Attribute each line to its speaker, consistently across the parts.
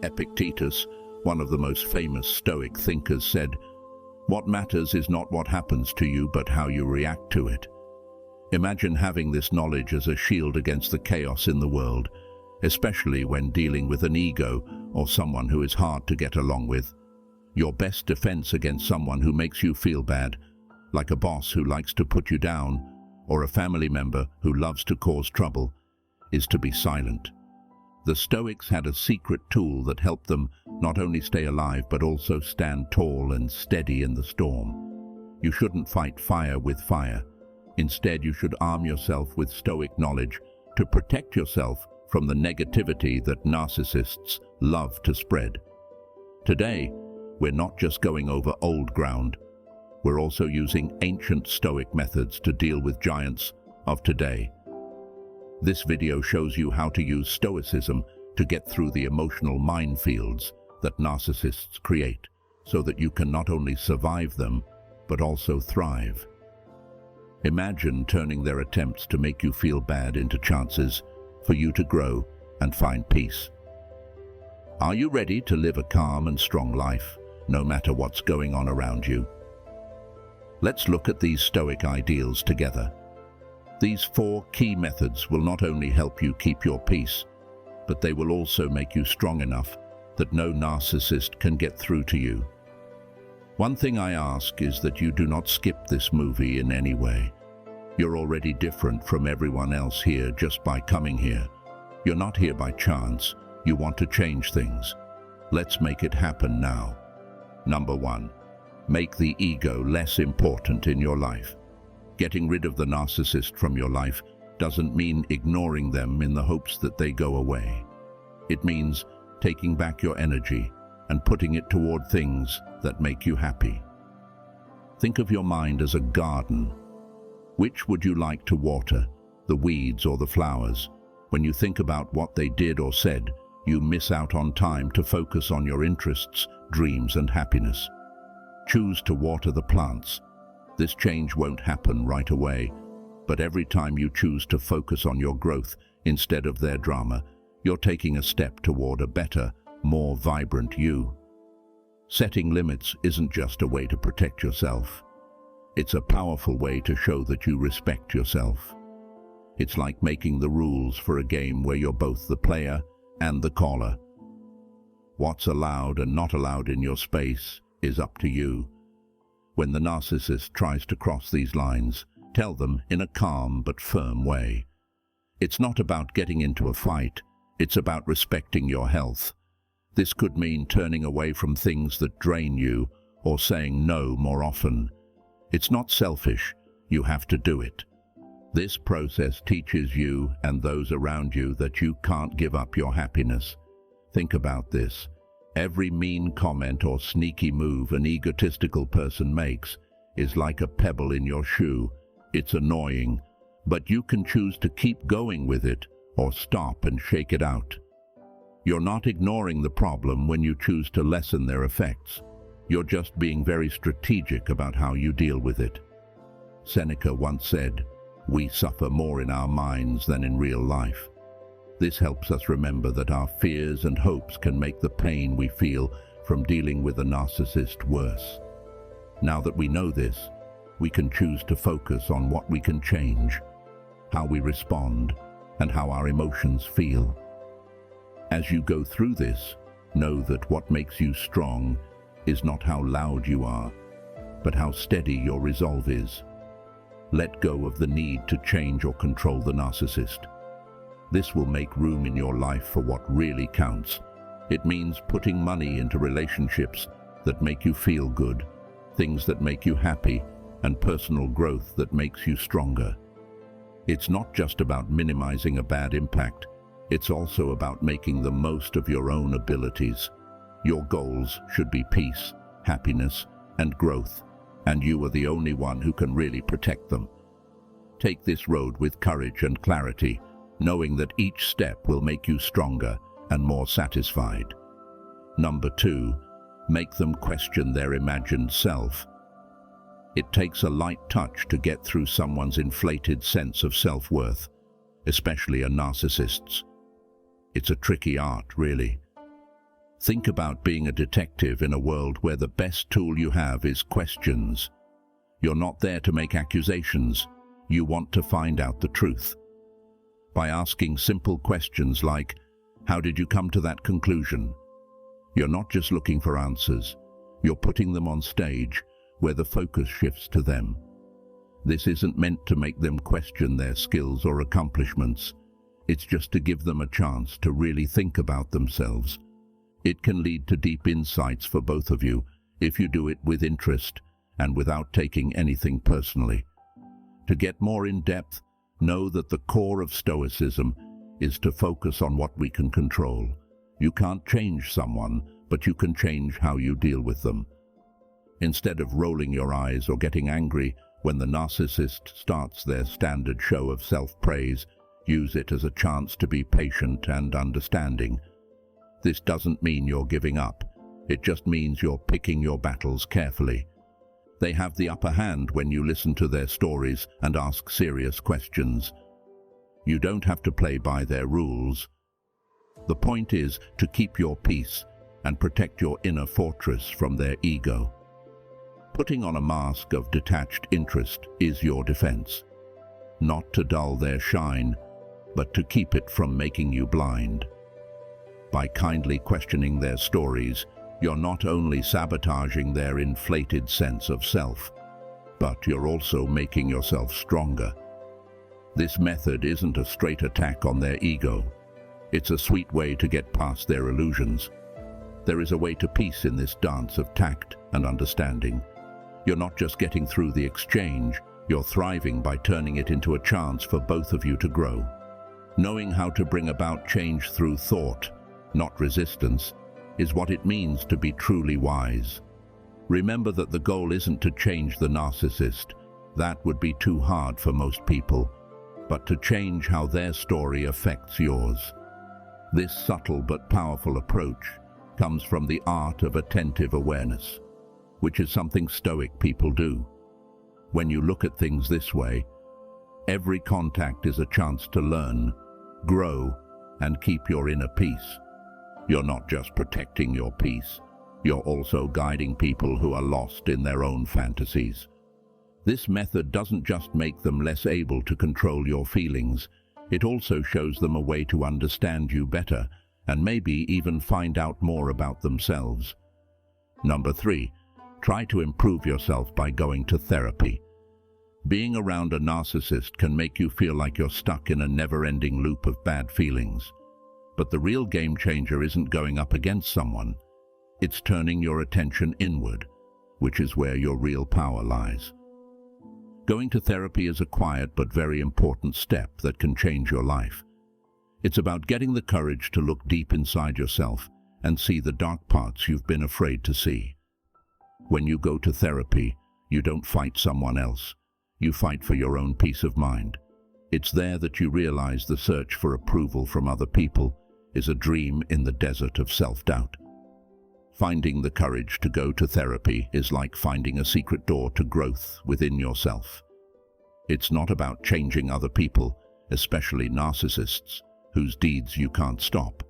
Speaker 1: Epictetus, one of the most famous Stoic thinkers, said, "What matters is not what happens to you, but how you react to it." Imagine having this knowledge as a shield against the chaos in the world, especially when dealing with an ego or someone who is hard to get along with. Your best defense against someone who makes you feel bad, like a boss who likes to put you down, or a family member who loves to cause trouble, is to be silent. The Stoics had a secret tool that helped them not only stay alive but also stand tall and steady in the storm. You shouldn't fight fire with fire. Instead, you should arm yourself with Stoic knowledge to protect yourself from the negativity that narcissists love to spread. Today, we're not just going over old ground. We're also using ancient Stoic methods to deal with giants of today. This video shows you how to use Stoicism to get through the emotional minefields that narcissists create, so that you can not only survive them, but also thrive. Imagine turning their attempts to make you feel bad into chances for you to grow and find peace. Are you ready to live a calm and strong life, no matter what's going on around you? Let's look at these Stoic ideals together. These 4 key methods will not only help you keep your peace, but they will also make you strong enough that no narcissist can get through to you. One thing I ask is that you do not skip this movie in any way. You're already different from everyone else here just by coming here. You're not here by chance. You want to change things. Let's make it happen now. Number 1. Make the ego less important in your life. Getting rid of the narcissist from your life doesn't mean ignoring them in the hopes that they go away. It means taking back your energy and putting it toward things that make you happy. Think of your mind as a garden. Which would you like to water, the weeds or the flowers? When you think about what they did or said, you miss out on time to focus on your interests, dreams, and happiness. Choose to water the plants. This change won't happen right away, but every time you choose to focus on your growth instead of their drama, you're taking a step toward a better, more vibrant you. Setting limits isn't just a way to protect yourself. It's a powerful way to show that you respect yourself. It's like making the rules for a game where you're both the player and the caller. What's allowed and not allowed in your space is up to you. When the narcissist tries to cross these lines, tell them in a calm but firm way. It's not about getting into a fight, it's about respecting your health. This could mean turning away from things that drain you or saying no more often. It's not selfish, you have to do it. This process teaches you and those around you that you can't give up your happiness. Think about this. Every mean comment or sneaky move an egotistical person makes is like a pebble in your shoe. It's annoying, but you can choose to keep going with it or stop and shake it out. You're not ignoring the problem when you choose to lessen their effects. You're just being very strategic about how you deal with it. Seneca once said, "We suffer more in our minds than in real life." This helps us remember that our fears and hopes can make the pain we feel from dealing with a narcissist worse. Now that we know this, we can choose to focus on what we can change, how we respond, and how our emotions feel. As you go through this, know that what makes you strong is not how loud you are, but how steady your resolve is. Let go of the need to change or control the narcissist. This will make room in your life for what really counts. It means putting money into relationships that make you feel good, things that make you happy, and personal growth that makes you stronger. It's not just about minimizing a bad impact, it's also about making the most of your own abilities. Your goals should be peace, happiness, and growth, and you are the only one who can really protect them. Take this road with courage and clarity, knowing that each step will make you stronger and more satisfied. Number 2, make them question their imagined self. It takes a light touch to get through someone's inflated sense of self-worth, especially a narcissist's. It's a tricky art, really. Think about being a detective in a world where the best tool you have is questions. You're not there to make accusations. You want to find out the truth. By asking simple questions like, how did you come to that conclusion? You're not just looking for answers. You're putting them on stage where the focus shifts to them. This isn't meant to make them question their skills or accomplishments. It's just to give them a chance to really think about themselves. It can lead to deep insights for both of you if you do it with interest and without taking anything personally. To get more in-depth, know that the core of Stoicism is to focus on what we can control. You can't change someone, but you can change how you deal with them. Instead of rolling your eyes or getting angry when the narcissist starts their standard show of self-praise, use it as a chance to be patient and understanding. This doesn't mean you're giving up. It just means you're picking your battles carefully. They have the upper hand when you listen to their stories and ask serious questions. You don't have to play by their rules. The point is to keep your peace and protect your inner fortress from their ego. Putting on a mask of detached interest is your defense. Not to dull their shine, but to keep it from making you blind. By kindly questioning their stories, you're not only sabotaging their inflated sense of self, but you're also making yourself stronger. This method isn't a straight attack on their ego. It's a sweet way to get past their illusions. There is a way to peace in this dance of tact and understanding. You're not just getting through the exchange, you're thriving by turning it into a chance for both of you to grow. Knowing how to bring about change through thought, not resistance, is what it means to be truly wise. Remember that the goal isn't to change the narcissist. That would be too hard for most people, but to change how their story affects yours. This subtle but powerful approach comes from the art of attentive awareness, which is something Stoic people do. When you look at things this way, every contact is a chance to learn, grow, and keep your inner peace. You're not just protecting your peace, you're also guiding people who are lost in their own fantasies. This method doesn't just make them less able to control your feelings, it also shows them a way to understand you better and maybe even find out more about themselves. Number 3, try to improve yourself by going to therapy. Being around a narcissist can make you feel like you're stuck in a never-ending loop of bad feelings. But the real game changer isn't going up against someone. It's turning your attention inward, which is where your real power lies. Going to therapy is a quiet but very important step that can change your life. It's about getting the courage to look deep inside yourself and see the dark parts you've been afraid to see. When you go to therapy, you don't fight someone else. You fight for your own peace of mind. It's there that you realize the search for approval from other people is a dream in the desert of self-doubt. Finding the courage to go to therapy is like finding a secret door to growth within yourself. It's not about changing other people, especially narcissists, whose deeds you can't stop.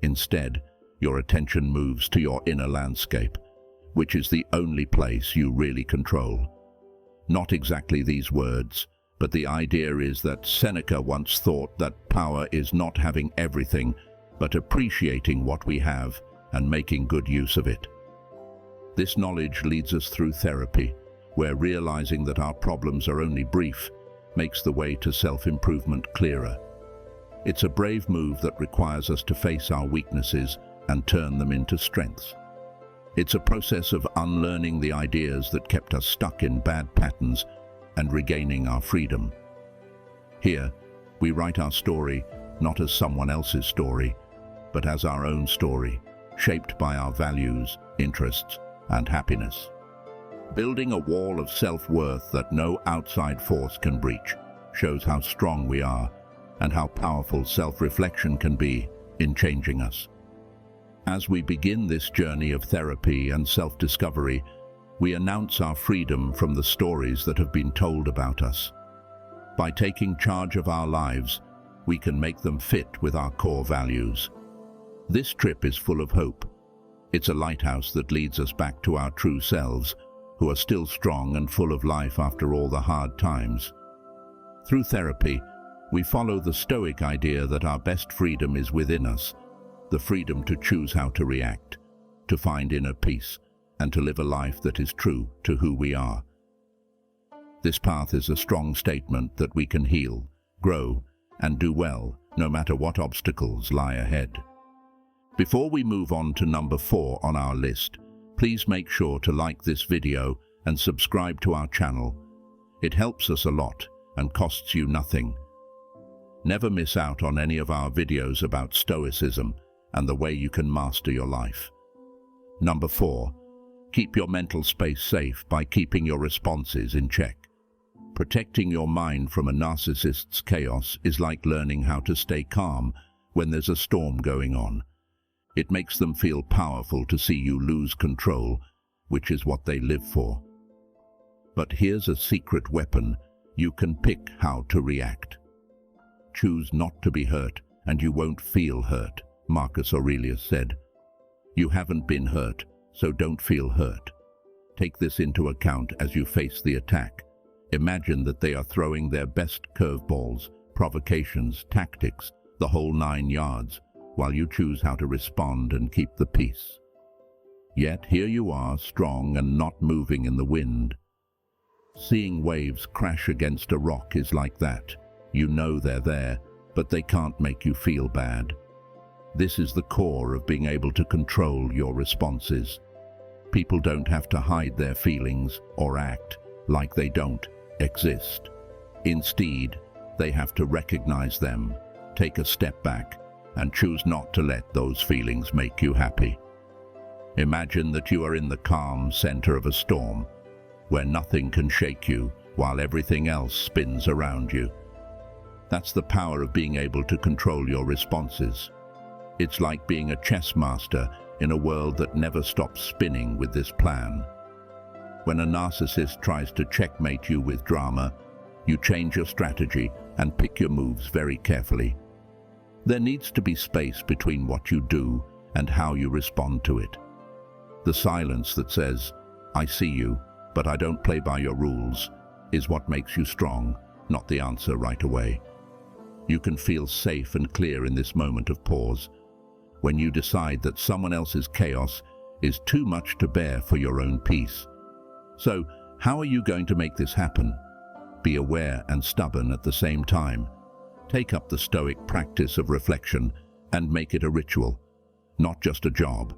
Speaker 1: Instead, your attention moves to your inner landscape, which is the only place you really control. Not exactly these words, but the idea is that Seneca once thought that power is not having everything, but appreciating what we have and making good use of it. This knowledge leads us through therapy, where realizing that our problems are only brief makes the way to self-improvement clearer. It's a brave move that requires us to face our weaknesses and turn them into strengths. It's a process of unlearning the ideas that kept us stuck in bad patterns and regaining our freedom. Here, we write our story not as someone else's story, but as our own story, shaped by our values, interests, and happiness. Building a wall of self-worth that no outside force can breach shows how strong we are and how powerful self-reflection can be in changing us. As we begin this journey of therapy and self-discovery, we announce our freedom from the stories that have been told about us. By taking charge of our lives, we can make them fit with our core values. This trip is full of hope. It's a lighthouse that leads us back to our true selves, who are still strong and full of life after all the hard times. Through therapy, we follow the Stoic idea that our best freedom is within us, the freedom to choose how to react, to find inner peace, and to live a life that is true to who we are. This path is a strong statement that we can heal, grow, and do well, no matter what obstacles lie ahead. Before we move on to number 4 on our list, please make sure to like this video and subscribe to our channel. It helps us a lot and costs you nothing. Never miss out on any of our videos about Stoicism and the way you can master your life. Number 4. Keep your mental space safe by keeping your responses in check. Protecting your mind from a narcissist's chaos is like learning how to stay calm when there's a storm going on. It makes them feel powerful to see you lose control, which is what they live for. But here's a secret weapon: you can pick how to react. Choose not to be hurt, and you won't feel hurt, Marcus Aurelius said. You haven't been hurt, so don't feel hurt. Take this into account as you face the attack. Imagine that they are throwing their best curveballs, provocations, tactics, the whole 9 yards, while you choose how to respond and keep the peace. Yet here you are, strong and not moving in the wind. Seeing waves crash against a rock is like that. You know they're there, but they can't make you feel bad. This is the core of being able to control your responses. People don't have to hide their feelings or act like they don't exist. Instead, they have to recognize them, take a step back, and choose not to let those feelings make you happy. Imagine that you are in the calm center of a storm, where nothing can shake you while everything else spins around you. That's the power of being able to control your responses. It's like being a chess master in a world that never stops spinning with this plan. When a narcissist tries to checkmate you with drama, you change your strategy and pick your moves very carefully. There needs to be space between what you do and how you respond to it. The silence that says, "I see you, but I don't play by your rules," is what makes you strong, not the answer right away. You can feel safe and clear in this moment of pause, when you decide that someone else's chaos is too much to bear for your own peace. So, how are you going to make this happen? Be aware and stubborn at the same time. Take up the Stoic practice of reflection and make it a ritual, not just a job.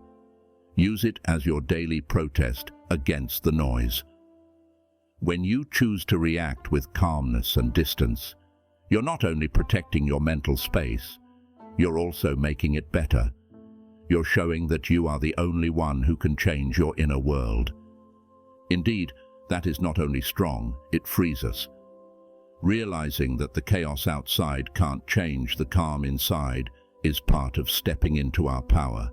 Speaker 1: Use it as your daily protest against the noise. When you choose to react with calmness and distance, you're not only protecting your mental space, you're also making it better. You're showing that you are the only one who can change your inner world. Indeed, that is not only strong, it frees us. Realizing that the chaos outside can't change the calm inside is part of stepping into our power.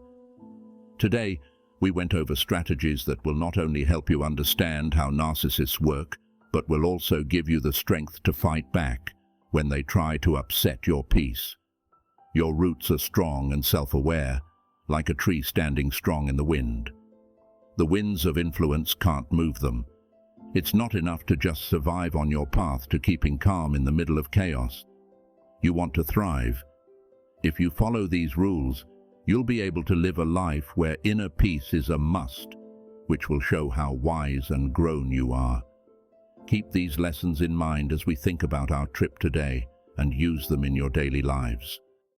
Speaker 1: Today, we went over strategies that will not only help you understand how narcissists work, but will also give you the strength to fight back when they try to upset your peace. Your roots are strong and self-aware, like a tree standing strong in the wind. The winds of influence can't move them. It's not enough to just survive on your path to keeping calm in the middle of chaos. You want to thrive. If you follow these rules, you'll be able to live a life where inner peace is a must, which will show how wise and grown you are. Keep these lessons in mind as we think about our trip today and use them in your daily lives.